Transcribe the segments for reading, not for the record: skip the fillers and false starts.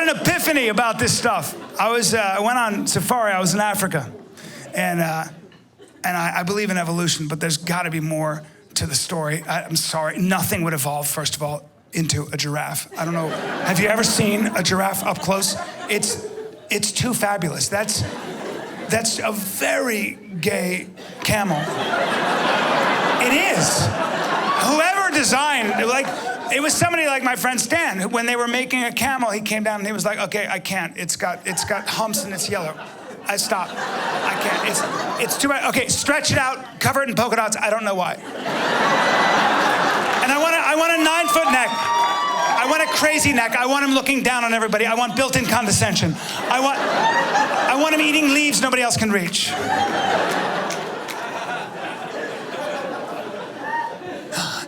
had an epiphany about this stuff. I went on safari. I was in Africa, and I believe in evolution, but there's got to be more to the story. I'm sorry, nothing would evolve, first of all, into a giraffe. I don't know. Have you ever seen a giraffe up close? It's too fabulous. That's a very gay camel. It is. Whoever designed, it was somebody like my friend Stan. When they were making a camel, he came down and he was like, "Okay, I can't. It's got humps and it's yellow. I stop. I can't. It's too much. Okay, stretch it out, cover it in polka dots. I don't know why." And I want a 9-foot neck. I want a crazy neck. I want him looking down on everybody. I want built-in condescension. I want him eating leaves nobody else can reach.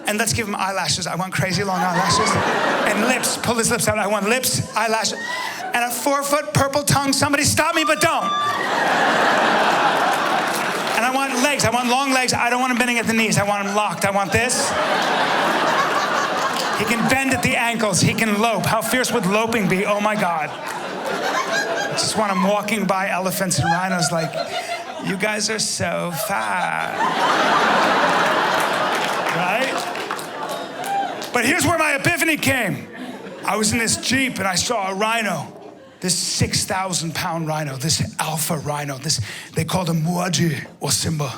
And let's give him eyelashes. I want crazy long eyelashes. And lips, pull his lips out. I want lips, eyelashes, and a 4-foot purple tongue. Somebody stop me, but don't. And I want legs. I want long legs. I don't want him bending at the knees. I want him locked. I want this. He can bend at the ankles. He can lope. How fierce would loping be? Oh my God. I just want him walking by elephants and rhinos like, you guys are so fat. Right? But here's where my epiphany came. I was in this Jeep and I saw a rhino, this 6,000-pound rhino, this alpha rhino. They called him Muaji or Simba,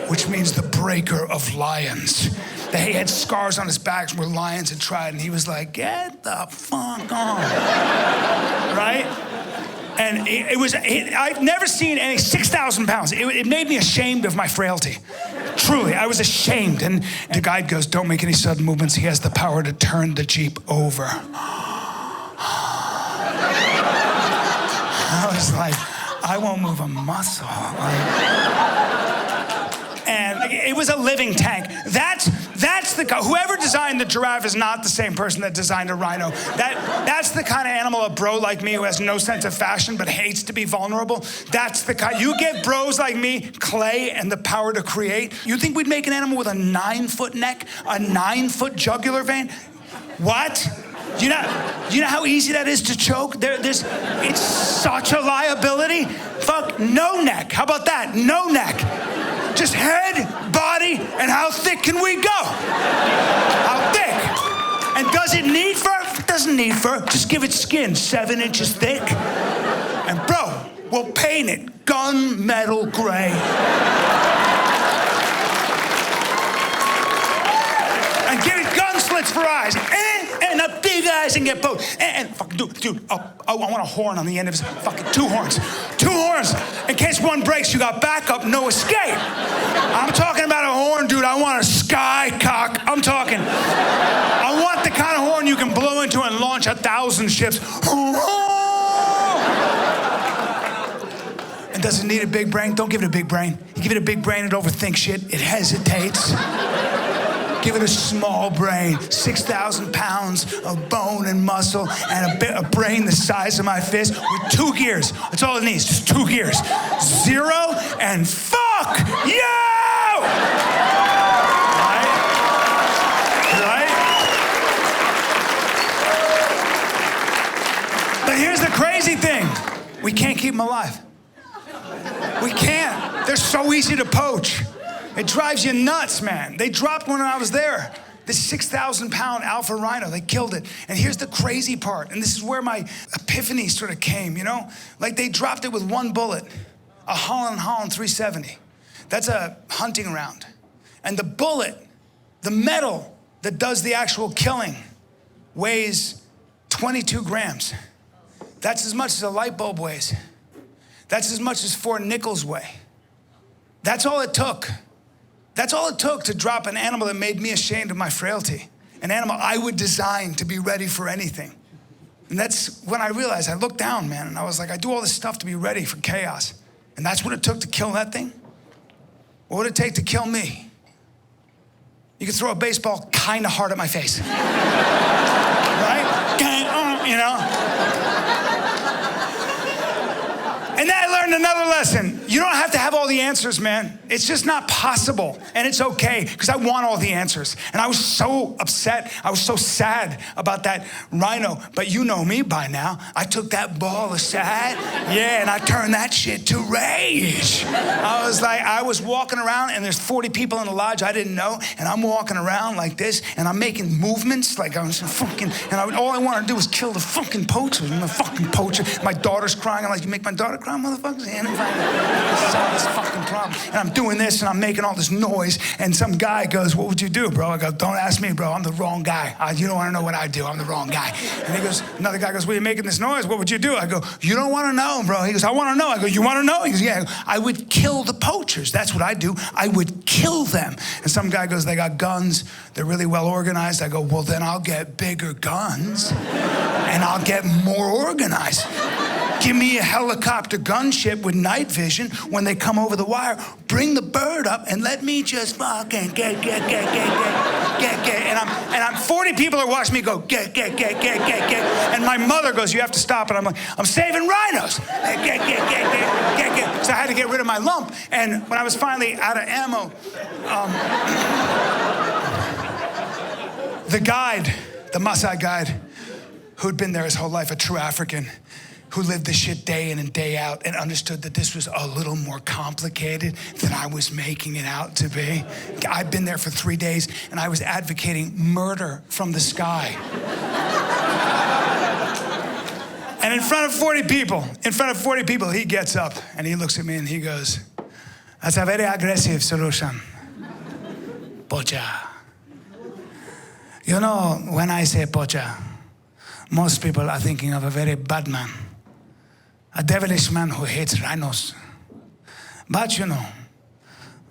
which means the breaker of lions. He had scars on his back where lions had tried, and he was like, get the fuck on, right? And I've never seen any 6,000 pounds. It made me ashamed of my frailty. Truly, I was ashamed. And the guide goes, don't make any sudden movements. He has the power to turn the Jeep over. I was like, I won't move a muscle. And it was a living tank. That's whoever designed the giraffe is not the same person that designed a rhino. That's the kind of animal a bro like me who has no sense of fashion but hates to be vulnerable. That's the kind. You give bros like me clay and the power to create. You think we'd make an animal with a 9-foot neck, a 9-foot jugular vein? What? Do you know how easy that is to choke? It's such a liability. Fuck, no neck. How about that? No neck. Just head, body, and how thick can we go? How thick? And does it need fur? It doesn't need fur. Just give it skin, 7 inches thick. And bro, we'll paint it gunmetal gray. And give it gun slits for eyes. And the big eyes and get both. And fucking dude, I want a horn on the end of his fucking 2 horns. 2 horns. In case one breaks, you got backup, no escape. I'm talking about a horn, dude. I want a sky cock. I want the kind of horn you can blow into and launch 1,000 ships. And does it need a big brain? Don't give it a big brain. You give it a big brain, it overthinks shit. It hesitates. Give it a small brain, 6,000 pounds of bone and muscle, and a brain the size of my fist with 2 gears. That's all it needs, just 2 gears. 0 and fuck you! Right? But here's the crazy thing. We can't keep them alive. We can't. They're so easy to poach. It drives you nuts, man. They dropped one when I was there. This 6,000-pound alpha rhino, they killed it. And here's the crazy part, and this is where my epiphany sort of came, you know? Like they dropped it with 1 bullet, a Holland 370. That's a hunting round. And the bullet, the metal that does the actual killing, weighs 22 grams. That's as much as a light bulb weighs. That's as much as 4 nickels weigh. That's all it took. That's all it took to drop an animal that made me ashamed of my frailty. An animal I would design to be ready for anything. And that's when I realized, I looked down, man, and I was like, I do all this stuff to be ready for chaos. And that's what it took to kill that thing? What would it take to kill me? You could throw a baseball kind of hard at my face. Right? You know? And then I learned another lesson. You don't have to have all the answers, man. It's just not possible. And it's okay, because I want all the answers. And I was so upset. I was so sad about that rhino. But you know me by now. I took that ball aside, and I turned that shit to rage. I was walking around, and there's 40 people in the lodge I didn't know, and I'm walking around like this, and I'm making movements like I was fucking, all I wanted to do was kill the fucking poacher. I'm a fucking poacher. My daughter's crying. I'm like, you make my daughter cry, motherfuckers? And solve this fucking problem. And I'm doing this, and I'm making all this noise, and some guy goes, what would you do, bro? I go, don't ask me, bro. I'm the wrong guy. You don't want to know what I do. I'm the wrong guy. And he goes, another guy goes, well, you're making this noise. What would you do? I go, you don't want to know, bro. He goes, I want to know. I go, you want to know? He goes, yeah. I would kill the poachers. That's what I do. I would kill them. And some guy goes, they got guns. They're really well organized. I go, well, then I'll get bigger guns, and I'll get more organized. Give me a helicopter gunship with night vision. When they come over the wire, bring the bird up and let me just fucking get. And I'm 40 people are watching me go, get. And my mother goes, you have to stop. And I'm like, I'm saving rhinos. Get. So I had to get rid of my lump. And when I was finally out of ammo, the guide, the Masai guide, who'd been there his whole life, a true African, who lived this shit day in and day out and understood that this was a little more complicated than I was making it out to be. I'd been there for 3 days, and I was advocating murder from the sky. And in front of 40 people, he gets up and he looks at me and he goes, that's a very aggressive solution, pocha. You know, when I say pocha, most people are thinking of a very bad man. A devilish man who hates rhinos. But you know,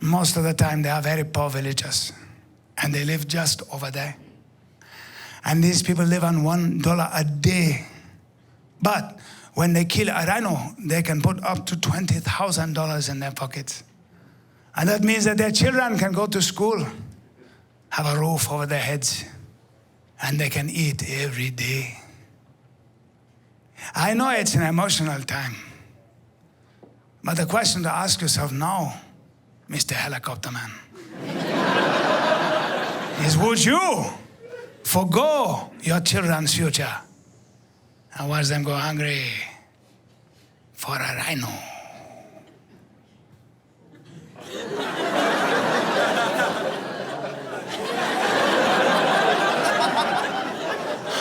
most of the time they are very poor villagers, and they live just over there. And these people live on $1 a day. But when they kill a rhino, they can put up to $20,000 in their pockets. And that means that their children can go to school, have a roof over their heads, and they can eat every day. I know it's an emotional time, but the question to ask yourself now, Mr. Helicopter Man, is would you forgo your children's future and watch them go hungry for a rhino?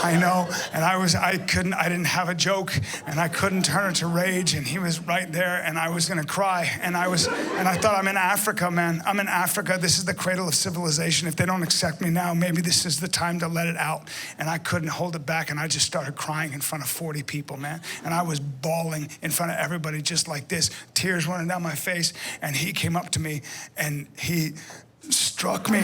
I know, and I didn't have a joke, and I couldn't turn it to rage, and he was right there, and I was gonna cry, and I thought, I'm in Africa, man. I'm in Africa. This is the cradle of civilization. If they don't accept me now, maybe this is the time to let it out. And I couldn't hold it back, and I just started crying in front of 40 people, man. And I was bawling in front of everybody just like this, tears running down my face, and he came up to me, and he struck me.